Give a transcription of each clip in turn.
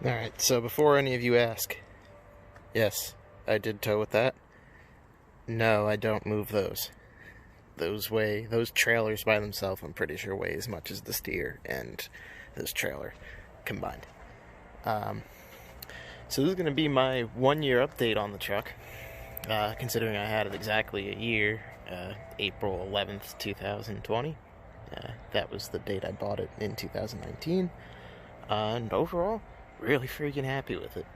Alright, so before any of you ask, yes, I did tow with that. No, I don't move those. Those trailers by themselves, I'm pretty sure weigh as much as the steer and this trailer combined. So this is going to be my 1 year update on the truck, considering I had it exactly a year, April 11th, 2020. That was the date I bought it in 2019. And overall, really freaking happy with it.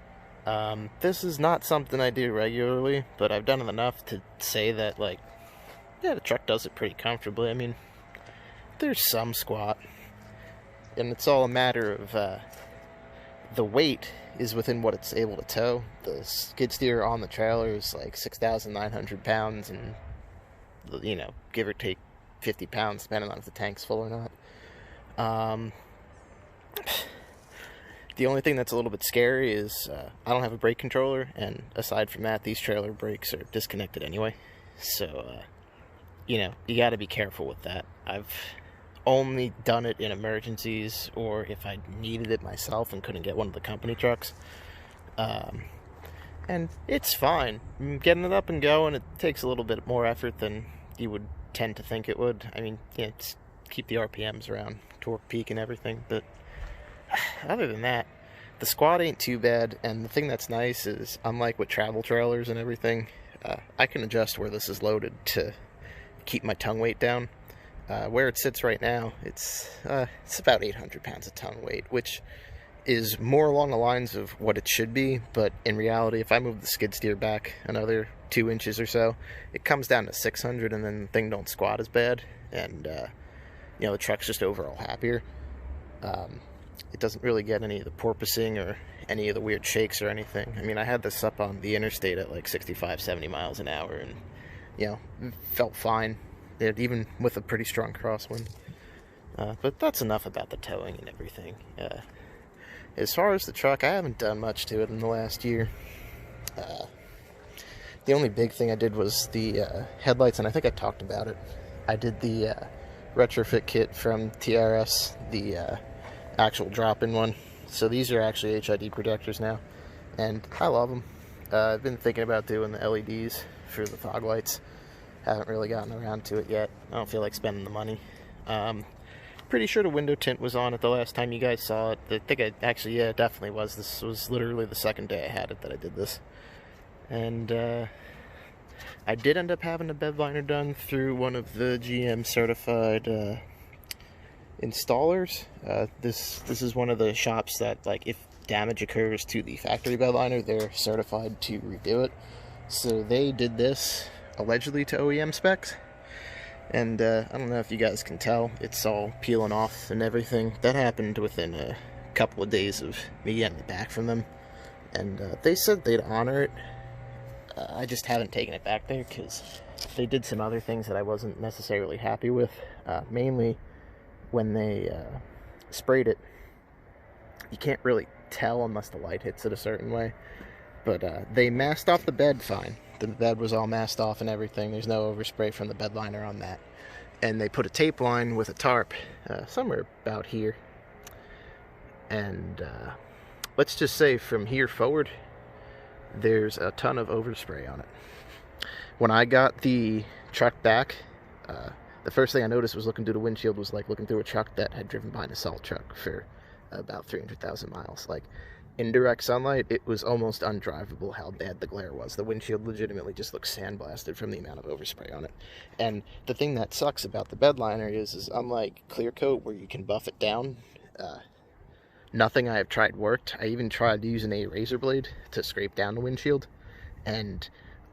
This is not something I do regularly, but I've done it enough to say that, like, yeah, the truck does it pretty comfortably. I mean, there's some squat, and it's all a matter of the weight is within what it's able to tow. The skid steer on the trailer is like 6,900 pounds, and, you know, give or take 50 pounds, depending on if the tank's full or not. The only thing that's a little bit scary is I don't have a brake controller, and aside from that, these trailer brakes are disconnected anyway. So, you know, you got to be careful with that. I've only done it in emergencies or if I needed it myself and couldn't get one of the company trucks. And it's fine. Getting it up and going, it takes a little bit more effort than you would tend to think it would. I mean, yeah, just keep the RPMs around, torque peak and everything, but other than that, the squat ain't too bad. And the thing that's nice is, unlike with travel trailers and everything, I can adjust where this is loaded to keep my tongue weight down. Where it sits right now, it's about 800 pounds of tongue weight, which is more along the lines of what it should be. But in reality, if I move the skid steer back another 2 inches or so, it comes down to 600, and then the thing don't squat as bad, and you know, the truck's just overall happier. It doesn't really get any of the porpoising or any of the weird shakes or anything. I mean, I had this up on the interstate at like 65, 70 miles an hour, and, you know, it felt fine, even with a pretty strong crosswind. But that's enough about the towing and everything. As far as the truck, I haven't done much to it in the last year. The only big thing I did was the headlights, and I think I talked about it. I did the retrofit kit from TRS, the actual drop-in one. So these are actually HID projectors now, and I love them. I've been thinking about doing the LEDs for the fog lights. Haven't really gotten around to it yet. I don't feel like spending the money. Pretty sure the window tint was on it the last time you guys saw it. I think yeah, it definitely was. This was literally the second day I had it that I did this. And I did end up having the bed liner done through one of the GM certified installers. This is one of the shops that, like, if damage occurs to the factory bed liner, they're certified to redo it. So they did this allegedly to OEM specs, and I don't know if you guys can tell, it's all peeling off and everything. That happened within a couple of days of me getting it back from them, and they said they'd honor it. I just haven't taken it back there because they did some other things that I wasn't necessarily happy with, mainly when they sprayed it. You can't really tell unless the light hits it a certain way, but they masked off the bed fine. The bed was all masked off and everything. There's no overspray from the bed liner on that. And they put a tape line with a tarp somewhere about here, and let's just say from here forward there's a ton of overspray on it. When I got the truck back, the first thing I noticed was looking through the windshield was like looking through a truck that had driven behind a salt truck for about 300,000 miles. Like, in direct sunlight, it was almost undrivable how bad the glare was. The windshield legitimately just looked sandblasted from the amount of overspray on it. And the thing that sucks about the bed liner is unlike clear coat where you can buff it down, nothing I have tried worked. I even tried using a razor blade to scrape down the windshield, and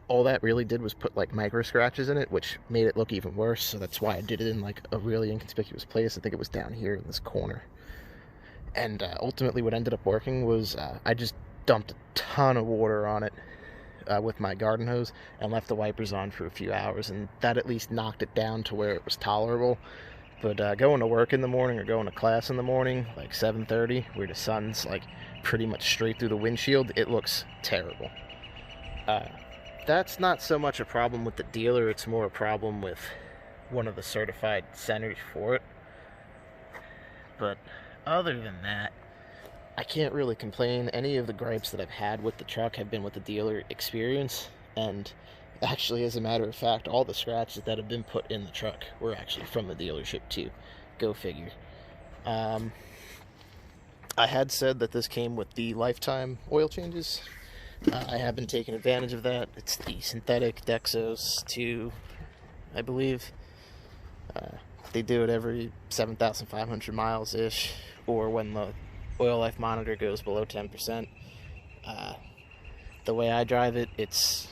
all that really did was put like micro scratches in it, which made it look even worse. So that's why I did it in like a really inconspicuous place. I think it was down here in this corner. And ultimately what ended up working was I just dumped a ton of water on it with my garden hose and left the wipers on for a few hours, and that at least knocked it down to where it was tolerable. But going to work in the morning or going to class in the morning, like 7:30, where the sun's like pretty much straight through the windshield, it looks terrible. That's not so much a problem with the dealer, it's more a problem with one of the certified centers for it. But other than that, I can't really complain. Any of the gripes that I've had with the truck have been with the dealer experience, and actually, as a matter of fact, all the scratches that have been put in the truck were actually from the dealership too. Go figure. I had said that this came with the lifetime oil changes. I have been taking advantage of that. It's the synthetic Dexos 2, I believe. They do it every 7,500 miles-ish, or when the oil life monitor goes below 10%. The way I drive it, it's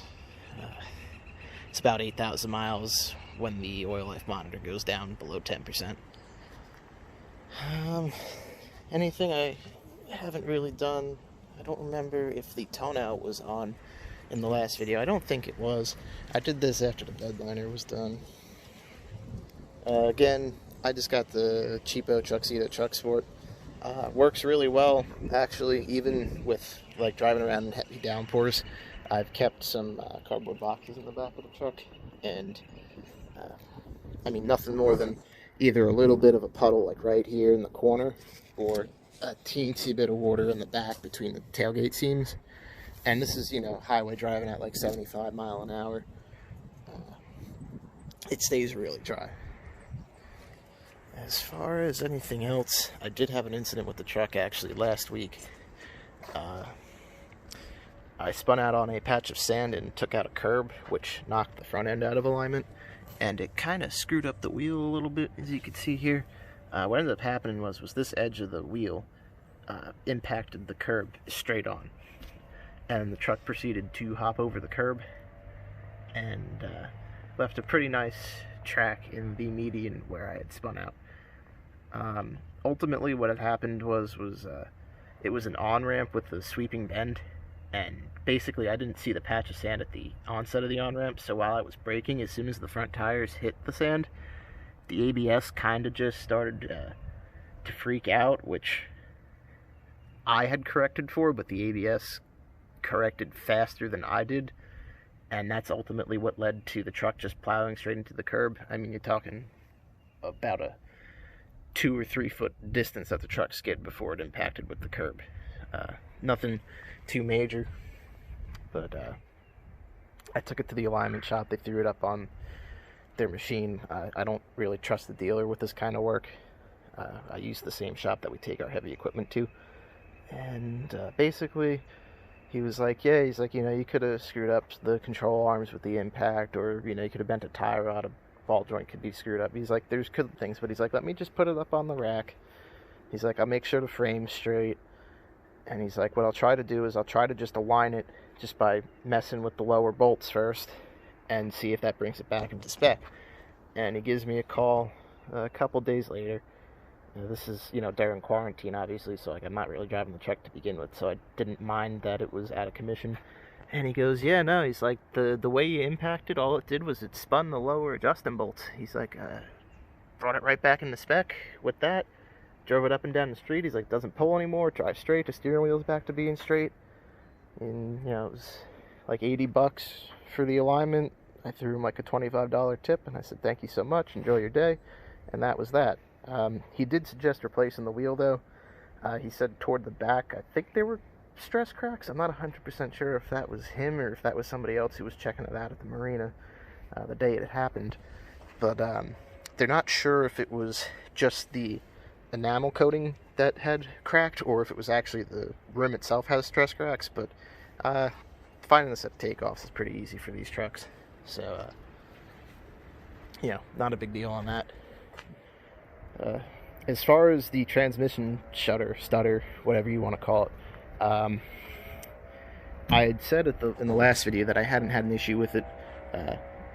about 8,000 miles when the oil life monitor goes down below 10%. Anything I haven't really done, I don't remember if the tone out was on in the last video. I don't think it was. I did this after the bed liner was done. Again, I just got the cheapo Truxedo Truck Sport. Works really well, actually, even with like driving around in heavy downpours. I've kept some cardboard boxes in the back of the truck, and I mean, nothing more than either a little bit of a puddle like right here in the corner, or a teensy bit of water in the back between the tailgate seams. And this is, you know, highway driving at like 75 miles an hour. It stays really dry. As far as anything else, I did have an incident with the truck actually last week. I spun out on a patch of sand and took out a curb, which knocked the front end out of alignment, and it kind of screwed up the wheel a little bit, as you can see here. What ended up happening was this edge of the wheel impacted the curb straight on, and the truck proceeded to hop over the curb and left a pretty nice track in the median where I had spun out. Ultimately, what had happened was it was an on-ramp with a sweeping bend, and basically I didn't see the patch of sand at the onset of the on-ramp, so while I was braking, as soon as the front tires hit the sand, the ABS kind of just started to freak out, which I had corrected for, but the ABS corrected faster than I did, and that's ultimately what led to the truck just plowing straight into the curb. I mean, you're talking about a 2 or 3 foot distance that the truck skid before it impacted with the curb. Nothing too major, but I took it to the alignment shop. They threw it up on their machine. I don't really trust the dealer with this kind of work. I use the same shop that we take our heavy equipment to, and basically he was like, yeah, he's like, you know, you could have screwed up the control arms with the impact, or, you know, you could have bent a tire out, a ball joint could be screwed up. He's like, there's good things, but he's like, let me just put it up on the rack. He's like, I'll make sure the frame's straight. And he's like, what I'll try to do is I'll try to just align it just by messing with the lower bolts first and see if that brings it back into spec. And he gives me a call a couple days later. This is, you know, during quarantine, obviously, so like I'm not really driving the truck to begin with, so I didn't mind that it was out of commission. And he goes, yeah, no, he's like, the way you impacted, all it did was it spun the lower adjusting bolts. He's like, brought it right back into spec with that, drove it up and down the street. He's like, doesn't pull anymore, drives straight, the steering wheel's back to being straight. And, you know, it was like $80 for the alignment. I threw him like a $25 tip, and I said, thank you so much, enjoy your day. And that was that. He did suggest replacing the wheel, though. He said toward the back, I think there were stress cracks. I'm not 100% sure if that was him or if that was somebody else who was checking it out at the marina the day it happened. But they're not sure if it was just the enamel coating that had cracked or if it was actually the rim itself has stress cracks. But finding this at takeoffs is pretty easy for these trucks. So, you know, not a big deal on that. As far as the transmission stutter, whatever you want to call it, I had said in the last video that I hadn't had an issue with it.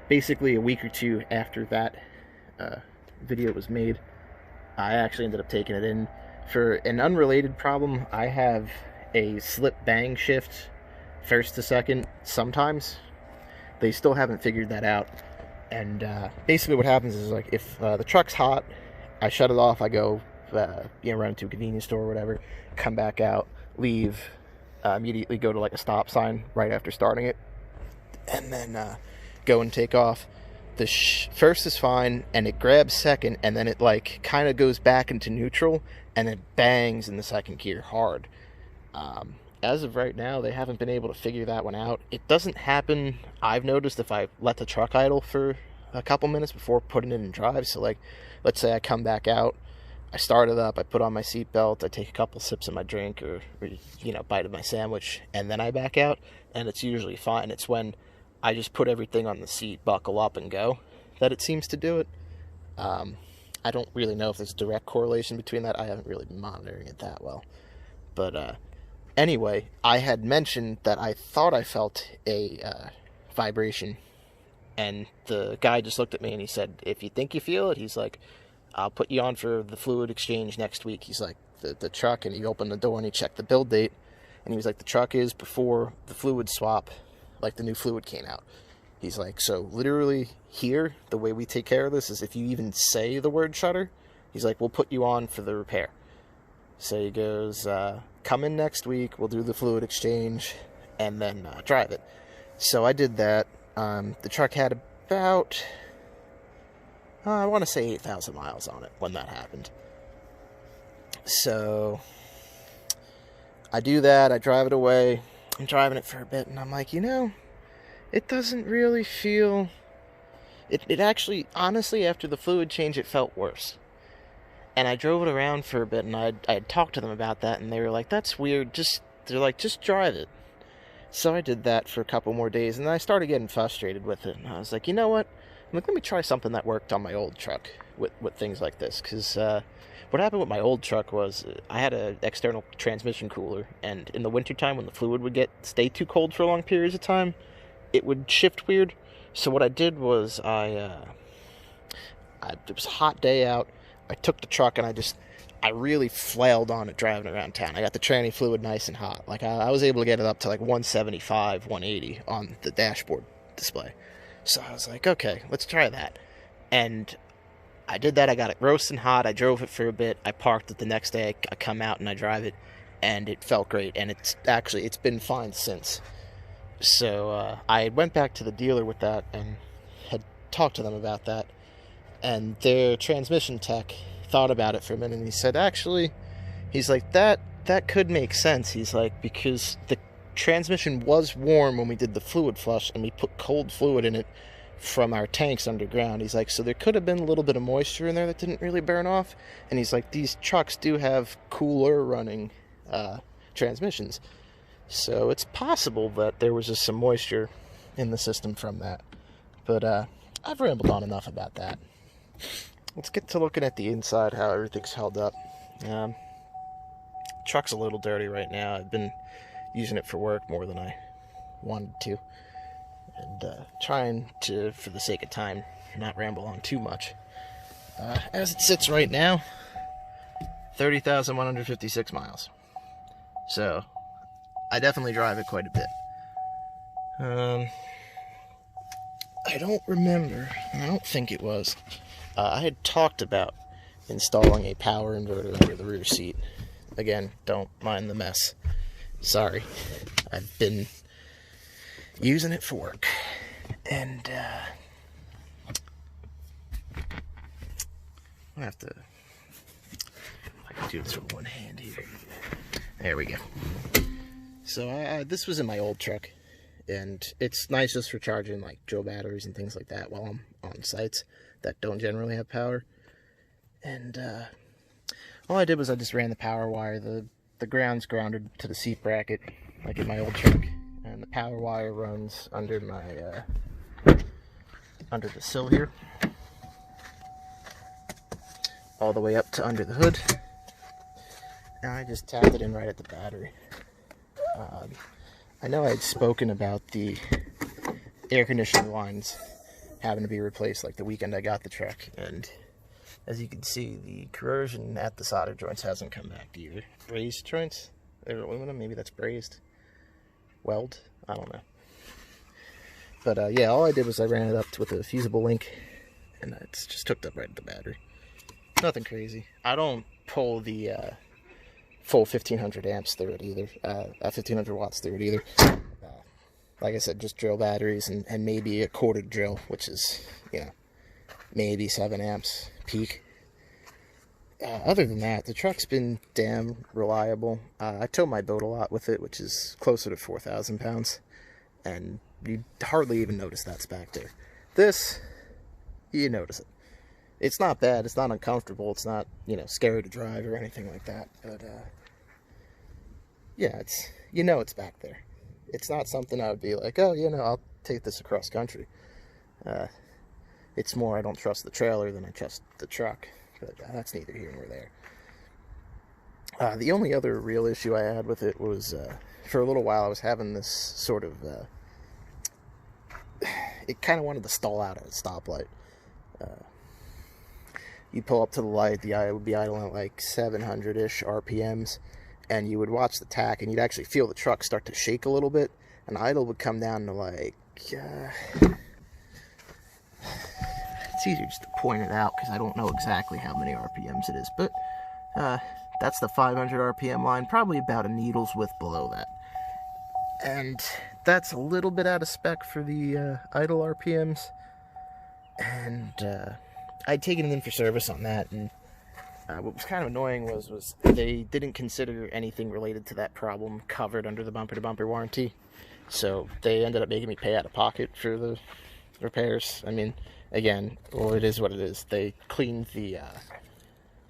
Basically, a week or two after that video was made, I actually ended up taking it in for an unrelated problem. I have a slip-bang shift first to second sometimes. They still haven't figured that out. And basically what happens is, like, if the truck's hot, I shut it off, I go, run into a convenience store or whatever, come back out, leave, immediately go to like a stop sign right after starting it, and then go and take off. The first is fine, and it grabs second, and then it like kind of goes back into neutral, and it bangs in the second gear hard. As of right now, they haven't been able to figure that one out. It doesn't happen, I've noticed, if I let the truck idle for a couple minutes before putting it in drive. So, like, let's say I come back out, I start it up, I put on my seatbelt, I take a couple sips of my drink or bite of my sandwich, and then I back out, and it's usually fine. It's when I just put everything on the seat, buckle up, and go that it seems to do it. I don't really know if there's a direct correlation between that. I haven't really been monitoring it that well. But anyway, I had mentioned that I thought I felt a vibration, and the guy just looked at me and he said, if you think you feel it, he's like, I'll put you on for the fluid exchange next week. He's like, the truck, and he opened the door and he checked the build date, and he was like, the truck is before the fluid swap, like the new fluid came out. He's like, so literally here, the way we take care of this is if you even say the word shutter, he's like, we'll put you on for the repair. So he goes, come in next week, we'll do the fluid exchange, and then drive it. So I did that. The truck had about, I want to say 8,000 miles on it when that happened. So I do that, I drive it away, I'm driving it for a bit, and I'm like, it doesn't really feel... It actually, honestly, after the fluid change, it felt worse. And I drove it around for a bit, and I had talked to them about that, and they were like, that's weird, they're like, just drive it. So I did that for a couple more days, and then I started getting frustrated with it, and I was like, you know what? I'm like, let me try something that worked on my old truck with things like this, because what happened with my old truck was I had an external transmission cooler, and in the wintertime when the fluid would stay too cold for long periods of time, it would shift weird. So what I did was it was a hot day out, I took the truck and I really flailed on it driving around town. I got the tranny fluid nice and hot. Like I was able to get it up to like 175, 180 on the dashboard display. So I was like, okay, let's try that. And I did that. I got it roasting hot. I drove it for a bit. I parked it the next day. I come out and I drive it, and it felt great. And it's been fine since. So I went back to the dealer with that and had talked to them about that. And their transmission tech thought about it for a minute, and he said, actually, he's like, that could make sense. He's like, because the transmission was warm when we did the fluid flush, and we put cold fluid in it from our tanks underground. He's like, so there could have been a little bit of moisture in there that didn't really burn off. And he's like, these trucks do have cooler running transmissions. So it's possible that there was just some moisture in the system from that. But I've rambled on enough about that. Let's get to looking at the inside, how everything's held up. Truck's a little dirty right now. I've been using it for work more than I wanted to. And trying to, for the sake of time, not ramble on too much. As it sits right now, 30,156 miles. So I definitely drive it quite a bit. I don't remember, I don't think it was, I had talked about installing a power inverter under the rear seat. Again, don't mind the mess. Sorry. I've been using it for work. And I have to, I can do this with one hand here. There we go. So this was in my old truck, and it's nice just for charging like Joe batteries and things like that while I'm on sites that don't generally have power. And all I did was I just ran the power wire. The ground's grounded to the seat bracket like in my old truck, and the power wire runs under my under the sill here, all the way up to under the hood. And I just tapped it in right at the battery. I know I had spoken about the air conditioning lines having to be replaced like the weekend I got the truck, and as you can see, the corrosion at the solder joints hasn't come back either. Brazed joints? They're aluminum, maybe that's brazed. Weld? I don't know. But yeah, all I did was I ran it up with a fusible link, and it's just hooked up right at the battery. Nothing crazy. I don't pull the full 1500 amps through it either, 1500 watts through it either. Like I said, just drill batteries and maybe a quarter drill, which is, maybe 7 amps peak. other than that, the truck's been damn reliable. I tow my boat a lot with it, which is closer to 4,000 pounds, and you hardly even notice that's back there. This, you notice it. It's not bad, it's not uncomfortable, it's not, you know, scary to drive or anything like that, but, yeah, it's, you know it's back there. It's not something I would be like, oh, you know, I'll take this across country. It's more I don't trust the trailer than I trust the truck, but that's neither here nor there. The only other real issue I had with it was, for a little while I was having this sort of, it kind of wanted to stall out at a stoplight. You pull up to the light, the eye would be idling at like 700-ish RPMs, and you would watch the tach, and you'd actually feel the truck start to shake a little bit, and idle would come down to like, it's easier just to point it out, because I don't know exactly how many RPMs it is, but that's the 500 RPM line, probably about a needle's width below that. And that's a little bit out of spec for the idle RPMs, and I'd taken it in for service on that, and what was kind of annoying was they didn't consider anything related to that problem covered under the bumper-to-bumper warranty, so they ended up making me pay out of pocket for the repairs. I mean, again, well, it is what it is. They cleaned the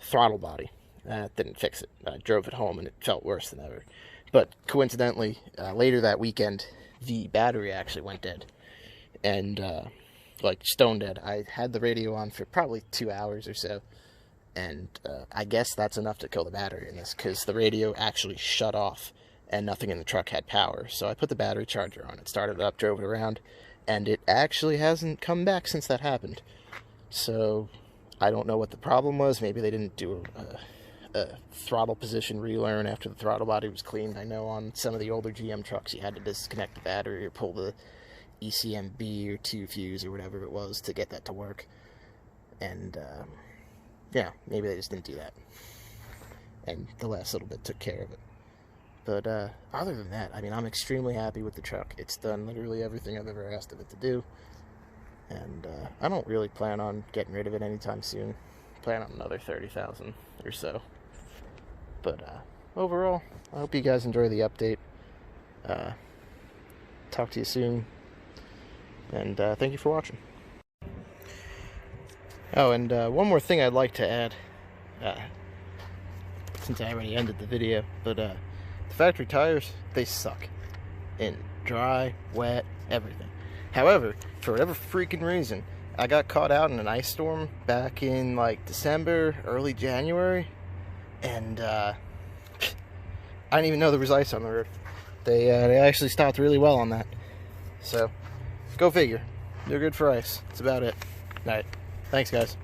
throttle body. That didn't fix it. I drove it home, and it felt worse than ever. But coincidentally, later that weekend, the battery actually went dead, and like stone dead. I had the radio on for probably 2 hours or so, and I guess that's enough to kill the battery in this, because the radio actually shut off and nothing in the truck had power. So I put the battery charger on it, started it up, drove it around, and it actually hasn't come back since that happened. So I don't know what the problem was. Maybe they didn't do a throttle position relearn after the throttle body was cleaned. I know on some of the older GM trucks you had to disconnect the battery or pull the ECMB or 2 fuse or whatever it was to get that to work, and yeah, maybe they just didn't do that, and the last little bit took care of it. But other than that, I mean, I'm extremely happy with the truck. It's done literally everything I've ever asked of it to do, and I don't really plan on getting rid of it anytime soon. Plan on another 30,000 or so. But overall, I hope you guys enjoy the update. Talk to you soon. And thank you for watching. Oh, and one more thing I'd like to add, since I already ended the video, but the factory tires, they suck. In dry, wet, everything. However, for whatever freaking reason, I got caught out in an ice storm back in like December, early January, and I didn't even know there was ice on the road. They actually stopped really well on that. So, go figure. They're good for ice. That's about it. Alright. Thanks, guys.